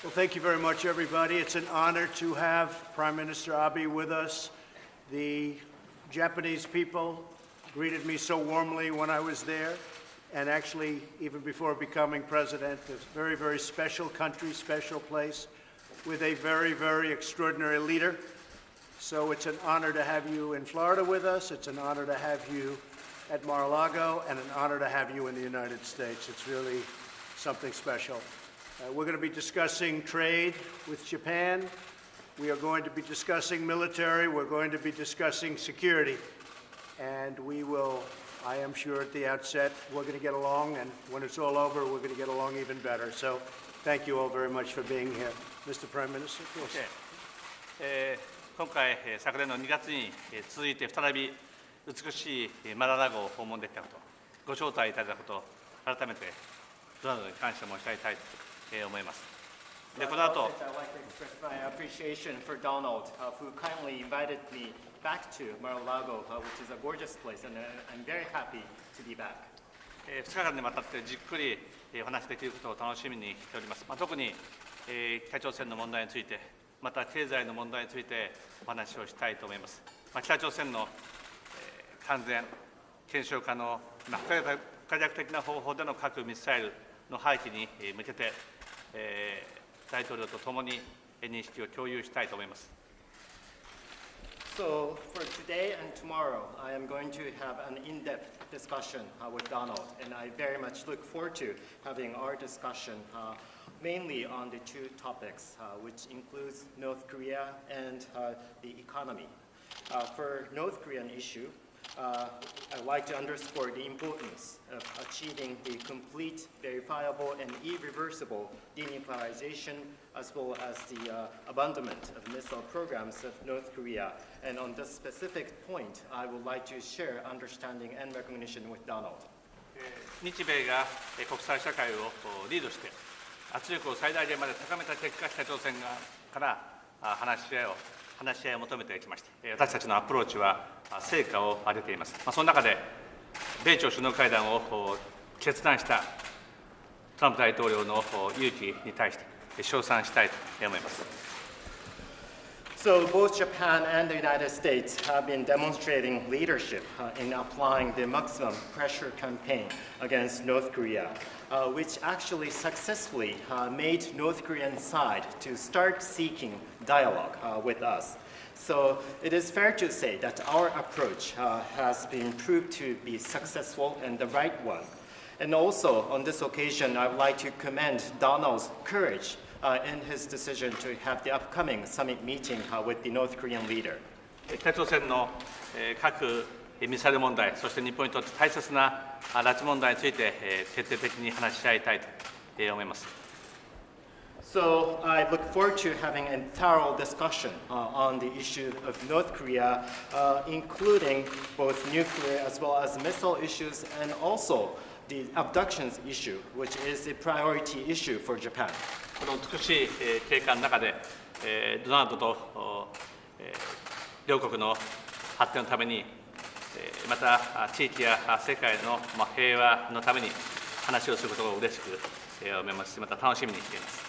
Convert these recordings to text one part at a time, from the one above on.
Well, thank you very much, everybody. It's an honor to have Prime Minister Abe with us. The Japanese people greeted me so warmly when I was there, and actually, even before becoming president, it's a very, very special country, special place, with a very, very extraordinary leader. So it's an honor to have you in Florida with us. It's an honor to have you at Mar-a-Lago, and an honor to have you in the United States. It's really something special. We're going to be discussing trade with Japan. We are going to be discussing military. We're going to be discussing security. And we will, I am sure at the outset, we're going to get along. And when it's all over, we're going to get along even better. So thank you all very much for being here. Mr. Prime Minister, please. Okay. 今回、昨年の2月に続いて再び美しいマララゴを訪問できたこと、ご招待いただいたこと、改めてドナルドに感謝申し上げたいと思います。で、この後、I'd like to express my appreciation for Donald, who kindly invited me back to Mar-a-Lago, which is a gorgeous place, and I'm very happy to be back. 2日間にわたってじっくりお話しできることを楽しみにしております。特に北朝鮮の問題について、また経済の問題についてお話をしたいと思います。北朝鮮の完全、検証可能、不可逆的な方法での核・ミサイルの廃棄に向けて、大統領とともに認識を共有したいと思います。So for today and tomorrow, I am going to have an in-depth discussion with Donald, and I very much look forward to having our discussion mainly on the two topics, which includes North Korea and the economy. For North Korean issue, I'd like to underscore the importance of achieving the complete, verifiable, and irreversible denuclearization, as well as the abandonment of missile programs of North Korea. And on this specific point, I would like to share understanding and recognition with Donald. 日米が国際社会をリードして圧力を最大限まで高めた結果、北朝鮮から話し合いを求めてきました。私たちのアプローチは成果を上げています。その中で、米朝首脳会談を決断したトランプ大統領の勇気に対して称賛したいと思います。So both Japan and the United States have been demonstrating leadership in applying the maximum pressure campaign against North Korea, which actually successfully made North Korean side to start seeking dialogue with us. So it is fair to say that our approach has been proved to be successful and the right one. And also on this occasion, I would like to commend Donald's courage in his decision to have the upcoming summit meeting with the North Korean leader. 北朝鮮の核・ミサイル問題、そして日本にとって大切な拉致問題について徹底的に話し合いたいと思います。So I look forward to having a thorough discussion on the issue of North Korea, including both nuclear as well as missile issues, and also the abductions issue, which is a priority issue for Japan. この美しい景観の中で、ドナルドと両国の発展のために、また地域や世界の平和のために話をすることを嬉しく思いますし、また楽しみにしています。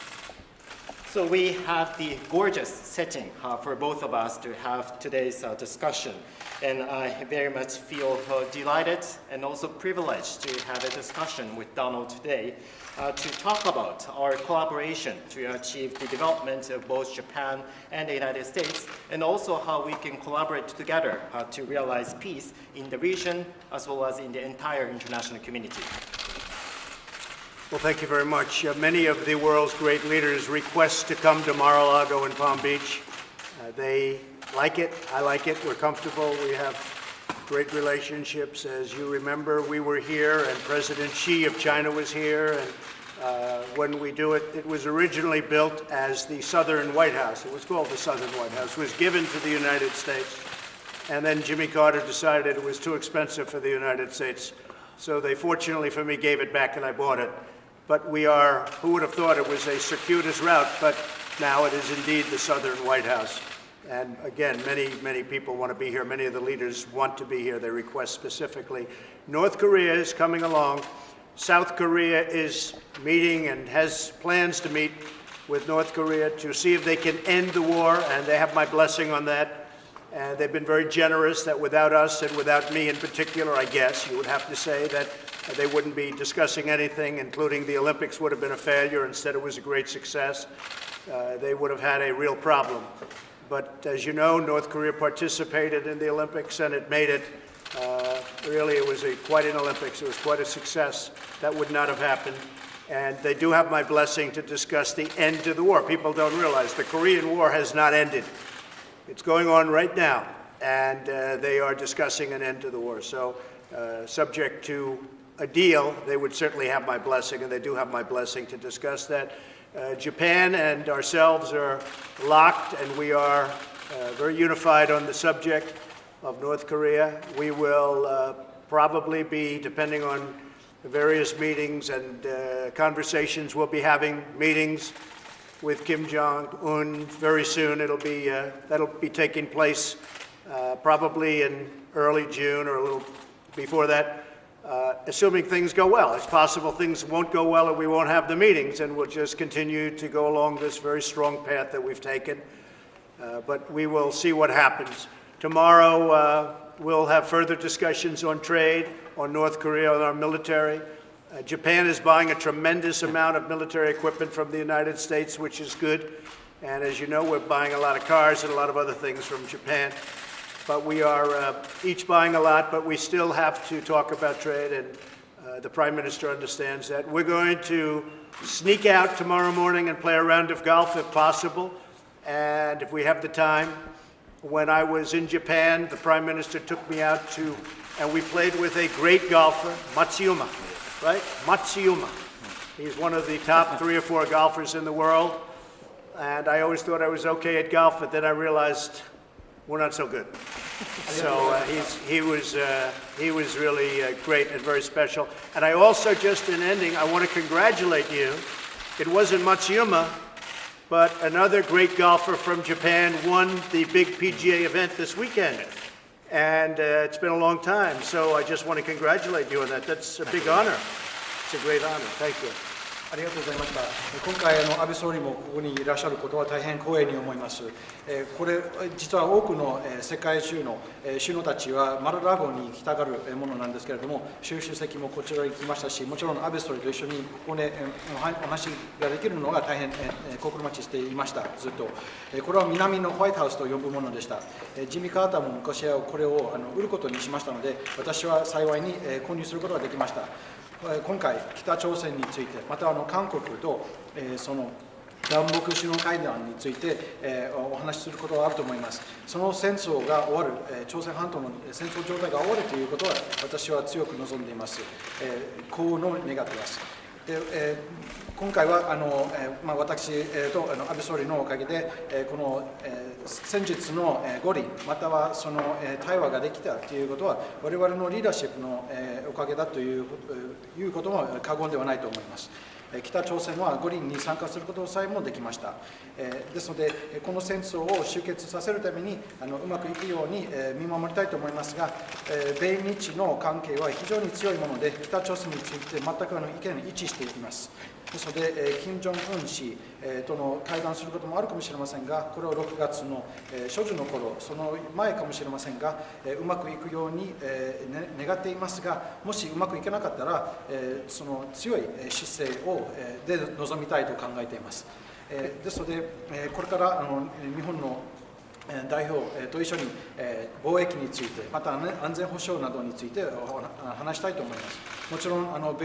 So we have the gorgeous setting for both of us to have today's discussion. And I very much feel delighted and also privileged to have a discussion with Donald today to talk about our collaboration to achieve the development of both Japan and the United States, and also how we can collaborate together to realize peace in the region as well as in the entire international community. Well, thank you very much. Many of the world's great leaders request to come to Mar-a-Lago and Palm Beach. They like it. I like it. We're comfortable. We have great relationships. As you remember, we were here, and President Xi of China was here. And when we do it, it was originally built as the Southern White House. It was called the Southern White House. It was given to the United States. And then Jimmy Carter decided it was too expensive for the United States. So they, fortunately for me, gave it back, and I bought it. But we are, who would have thought it was a circuitous route, but now it is indeed the Southern White House. And again, many people want to be here. Many of the leaders want to be here. They request specifically. North Korea is coming along. South Korea is meeting and has plans to meet with North Korea to see if they can end the war, and they have my blessing on that. And they've been very generous that without us and without me in particular, I guess, you would have to say that they wouldn't be discussing anything, including the Olympics would have been a failure. Instead, it was a great success. They would have had a real problem. But as you know, North Korea participated in the Olympics, and it made it, really, it was quite an Olympics. It was quite a success. That would not have happened. And they do have my blessing to discuss the end to the war. People don't realize the Korean War has not ended. It's going on right now, and they are discussing an end to the war. So subject to a deal, they would certainly have my blessing, and they do have my blessing to discuss that. Japan and ourselves are locked, and we are very unified on the subject of North Korea. We will probably be, depending on the various meetings and conversations, we'll be having meetings with Kim Jong-un very soon. That'll be taking place probably in early June or a little before that. Assuming things go well. It's possible things won't go well and we won't have the meetings, and we'll just continue to go along this very strong path that we've taken. But we will see what happens. Tomorrow, we'll have further discussions on trade, on North Korea, on our military. Japan is buying a tremendous amount of military equipment from the United States, which is good. And as you know, we're buying a lot of cars and a lot of other things from Japan. But we are each buying a lot, but we still have to talk about trade, and the Prime Minister understands that. We're going to sneak out tomorrow morning and play a round of golf if possible, and if we have the time. When I was in Japan, the Prime Minister took me out and we played with a great golfer, Matsuyama, right? Matsuyama. He's one of the top 3 or 4 golfers in the world, and I always thought I was okay at golf, but then I realized we're not so good. So he was really great and very special. And I also, just in ending, I want to congratulate you. It wasn't Matsuyama, but another great golfer from Japan won the big PGA event this weekend. And it's been a long time, so I just want to congratulate you on that. That's a big honor. It's a great honor. Thank you. ありがとうございました。今回安倍総理もここにいらっしゃることは大変光栄に思います。これ実は多くの世界中の首脳たちはマララゴに行きたがるものなんですけれども、習主席もこちらに来ましたし、もちろん安倍総理と一緒にここでお話ができるのが大変心待ちしていました。ずっとこれは南のホワイトハウスと呼ぶものでした。ジミー・カーターも昔はこれを売ることにしましたので、私は幸いに購入することができました。今回、北朝鮮について、また韓国とその南北首脳会談についてお話しすることがあると思います。その戦争が終わる、朝鮮半島の戦争状態が終わるということは、私は強く望んでいます。幸運を願っています。で今回は私と安倍総理のおかげで、この先日の五輪、またはその対話ができたということは、我々のリーダーシップのおかげだということも過言ではないと思います。北朝鮮は五輪に参加することさえもできました。ですので、この戦争を終結させるためにうまくいくように見守りたいと思いますが、米日の関係は非常に強いもので、北朝鮮について全く意見一致しています。ですので、金正恩氏との会談することもあるかもしれませんが、これを6月の初旬の頃、その前かもしれませんが、うまくいくように願っていますが、もしうまくいかなかったら、その強い姿勢で臨みたいと考えています。ですので、これから日本の代表と一緒に貿易について、また安全保障などについて話したいと思います。もちろん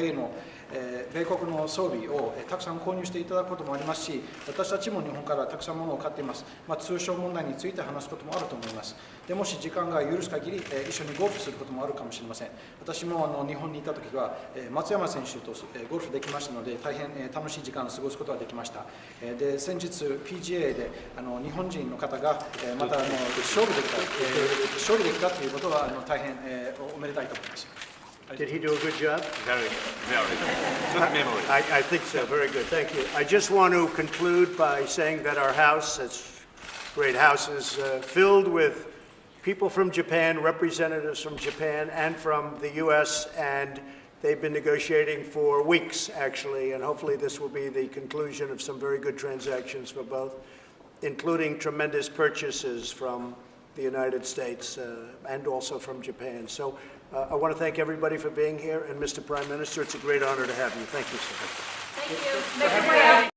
米国の装備をたくさん購入していただくこともありますし、私たちも日本からたくさん物を買っています。通商問題について話すこともあると思います。でもし時間が許す限り、一緒にゴルフすることもあるかもしれません。私も日本にいた時は松山選手とゴルフできましたので、大変楽しい時間を過ごすことができました。で、先日 PGA で日本人の方がまた勝利できたということは大変おめでたいと思います。Did he do a good job? Very, very good memory. I think so. Very good. Thank you. I just want to conclude by saying that our house, it's a great house, is filled with people from Japan, representatives from Japan and from the U.S., and They've been negotiating for weeks, actually, and hopefully this will be the conclusion of some very good transactions for both, including tremendous purchases from the United States and also from Japan. So I want to thank everybody for being here, and Mr. Prime Minister, it's a great honor to have you. Thank you, sir. Thank you.